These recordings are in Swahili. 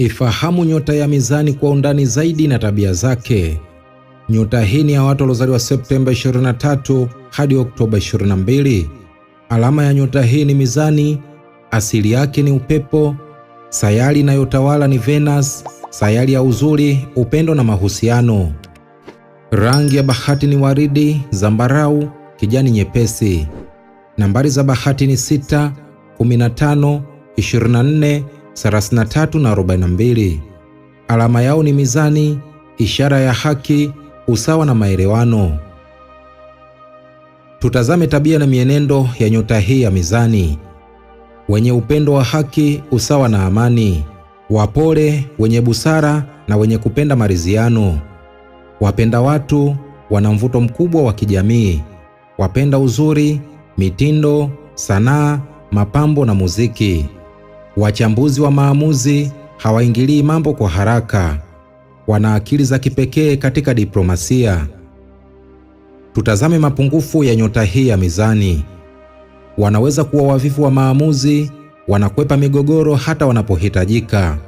Ifahamu nyota ya Mizani kwa undani zaidi na tabia zake. Nyota hii ni ya watu waliozaliwa Septemba 23 hadi Oktoba 22. Alama ya nyota hii ni Mizani. Asili yake ni upepo. Sayari inayotawala ni Venus, sayari ya uzuri, upendo na mahusiano. Rangi ya bahati ni waridi, zambarau, kijani nyepesi. Nambari za bahati ni 6, 15, 24, 33 na 42. Alama yao ni Mizani, ishara ya haki, usawa na maelewano. Tutazame tabia na mienendo ya nyota hii ya Mizani. Wenye upendo wa haki, usawa na amani. Wapole, wenye busara na wenye kupenda maridhiano. Wapenda watu, wana mvuto mkubwa wa kijamii. Wapenda uzuri, mitindo, sanaa, mapambo na muziki. Wachambuzi wa maamuzi, hawaingilii mambo kwa haraka. Wana akili za kipekee katika diplomasia. Tutazame mapungufu ya nyota hii ya Mizani. Wanaweza kuwa wavivu wa maamuzi, wanakwepa migogoro hata wanapohitajika.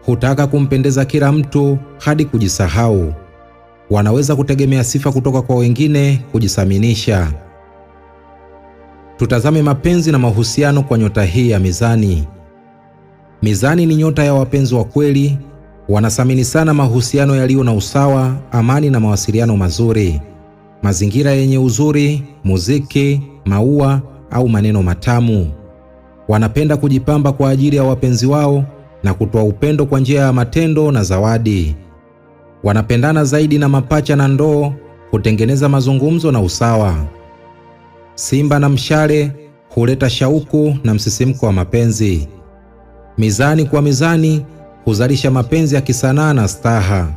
Hutaka kumpendeza kila mtu hadi kujisahau. Wanaweza kutegemea sifa kutoka kwa wengine kujisaminisha. Tutazame mapenzi na mahusiano kwa nyota hii ya Mizani. Mizani ni nyota ya wapenzi wa kweli. Wanathamini sana mahusiano yaliyo na usawa, amani na mawasiliano mazuri. Mazingira yenye uzuri, muziki, maua au maneno matamu. Wanapenda kujipamba kwa ajili ya wapenzi wao na kutoa upendo kwa njia ya matendo na zawadi. Wanapendana zaidi na mapacha na ndoo, hutengeneza mazungumzo na usawa. Simba na mshale huleta shauku na msisimko wa mapenzi. Mizani kwa Mizani huzalisha mapenzi ya kisanaa na staha.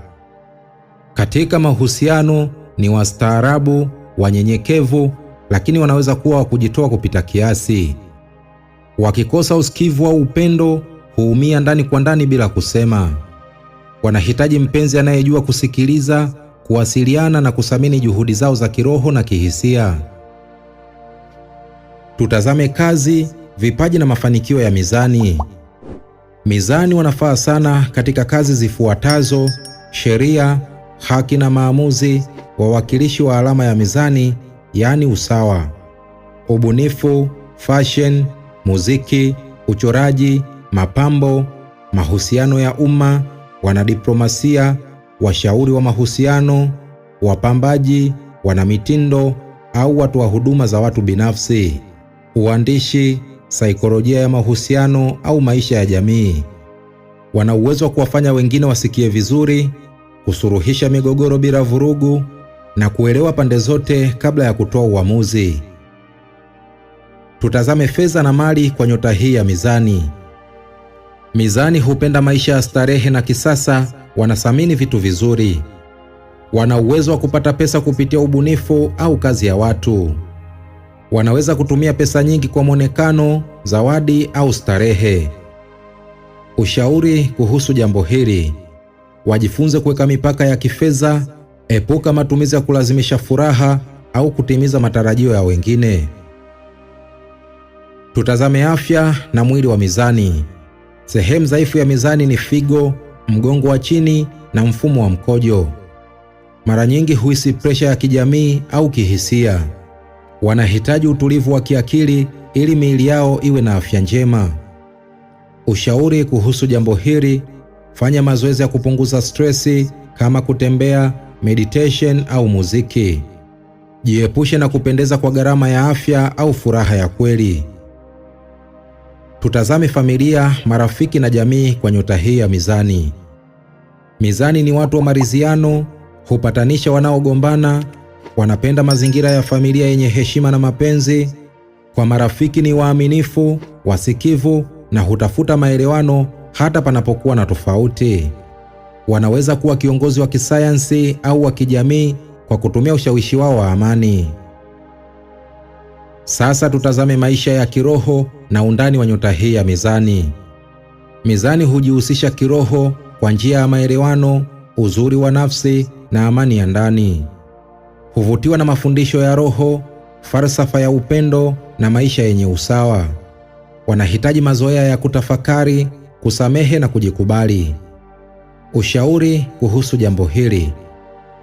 Katika mahusiano ni wastaarabu, wanyenyekevu, lakini wanaweza kuwa wa kujitoa kupita kiasi. Wakikosa usikivu au upendo, huumia ndani kwa ndani bila kusema. Wanahitaji mpenzi anayejua kusikiliza, kuwasiliana na kuthamini juhudi zao za kiroho na kihisia. Tutazame kazi, vipaji na mafanikio ya Mizani. Mizani wanafaa sana katika kazi zifuatazo: sheria, haki na maamuzi. Wawakilishi wa alama ya Mizani, yaani usawa. Ubunifu, fashion, muziki, uchoraji, mapambo, mahusiano ya umma, wanadiplomasia, washauri wa mahusiano, wapambaji, wanamitindo au watu wa huduma za watu binafsi. Uandishi, saikolojia ya mahusiano au maisha ya jamii. Wana uwezo wa kuwafanya wengine wasikie vizuri, kusuluhisha migogoro bila vurugu na kuelewa pande zote kabla ya kutoa uamuzi. Tutazame fedha na mali kwa nyota hii ya Mizani. Mizani hupenda maisha ya starehe na kisasa, wanathamini vitu vizuri. Wana uwezo wa kupata pesa kupitia ubunifu au kazi ya watu. Wanaweza kutumia pesa nyingi kwa mwonekano, zawadi au starehe. Ushauri kuhusu jambo hili: wajifunze kuweka mipaka ya kifedha, epuka matumizi ya kulazimisha furaha au kutimiza matarajio ya wengine. Tutazame afya na mwili wa Mizani. Sehemu dhaifu ya Mizani ni figo, mgongo wa chini na mfumo wa mkojo. Mara nyingi huhisi presha ya kijamii au kihisia. Wanahitaji utulivu wa kiakili ili miili yao iwe na afya njema. Ushauri kuhusu jambo hili: fanya mazoezi ya kupunguza stresi kama kutembea, meditation au muziki. Jiepushe na kupendeza kwa gharama ya afya au furaha ya kweli. Tutazame familia, marafiki na jamii kwa nyota hii ya Mizani. Mizani ni watu wa maridhiano, hupatanisha wanaogombana, wanapenda mazingira ya familia yenye heshima na mapenzi. Kwa marafiki ni waaminifu, wasikivu na hutafuta maelewano hata panapokuwa na tofauti. Wanaweza kuwa kiongozi wa kisayansi au wa kijamii kwa kutumia ushawishi wao wa amani. Sasa tutazame maisha ya kiroho na undani wa nyota hii ya Mizani. Mizani hujihusisha kiroho kwa njia ya maelewano, uzuri wa nafsi na amani ya ndani. Huvutiwa na mafundisho ya roho, falsafa ya upendo na maisha yenye usawa. Wanahitaji mazoea ya kutafakari, kusamehe na kujikubali. Ushauri kuhusu jambo hili: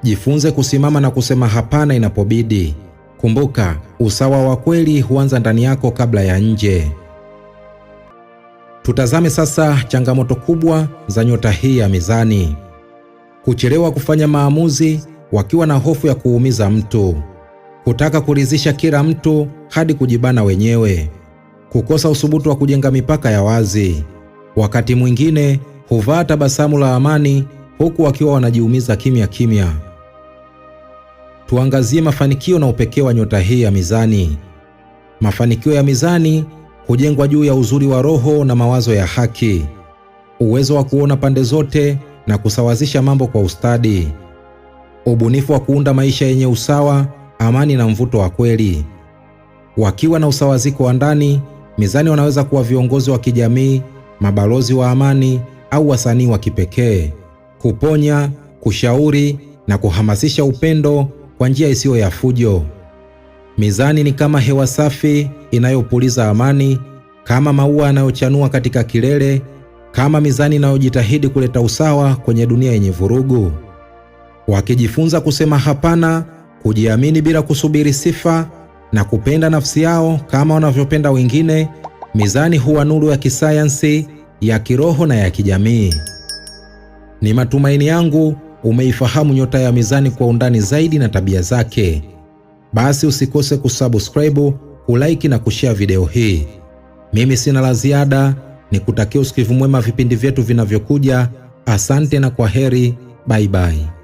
jifunze kusimama na kusema hapana inapobidi. Kumbuka, usawa wa kweli huanza ndani yako kabla ya nje. Tutazame sasa changamoto kubwa za nyota hii ya Mizani. Kuchelewa kufanya maamuzi wakiwa na hofu ya kuumiza mtu. Kutaka kuridhisha kila mtu hadi kujibana wenyewe. Kukosa uthubutu wa kujenga mipaka ya wazi. Wakati mwingine huvaa tabasamu la amani huku wakiwa wanajiumiza kimya kimya. Tuangazie mafanikio na upekee wa nyota hii ya Mizani. Mafanikio ya Mizani hujengwa juu ya uzuri wa roho na mawazo ya haki. Uwezo wa kuona pande zote na kusawazisha mambo kwa ustadi. Ubunifu wa kuunda maisha yenye usawa, amani na mvuto wa kweli. Wakiwa na usawaziko wa ndani, Mizani wanaweza kuwa viongozi wa kijamii, mabalozi wa amani au wasanii wa kipekee. Kuponya, kushauri na kuhamasisha upendo kwa njia isiyo ya fujo. Mizani ni kama hewa safi inayopuliza amani, kama maua yanayochanua katika kilele, kama mizani inayojitahidi kuleta usawa kwenye dunia yenye vurugu. Wakijifunza kusema hapana, kujiamini bila kusubiri sifa na kupenda nafsi yao kama wanavyopenda wengine, Mizani huwa nuru ya kisayansi, ya kiroho na ya kijamii. Ni matumaini yangu umeifahamu nyota ya Mizani kwa undani zaidi na tabia zake. Basi usikose kusubscribe, kulike na kushare video hii. Mimi sina la ziada, nikutakia usikivu mwema vipindi vyetu vinavyokuja. Asante na kwaheri, bye bye.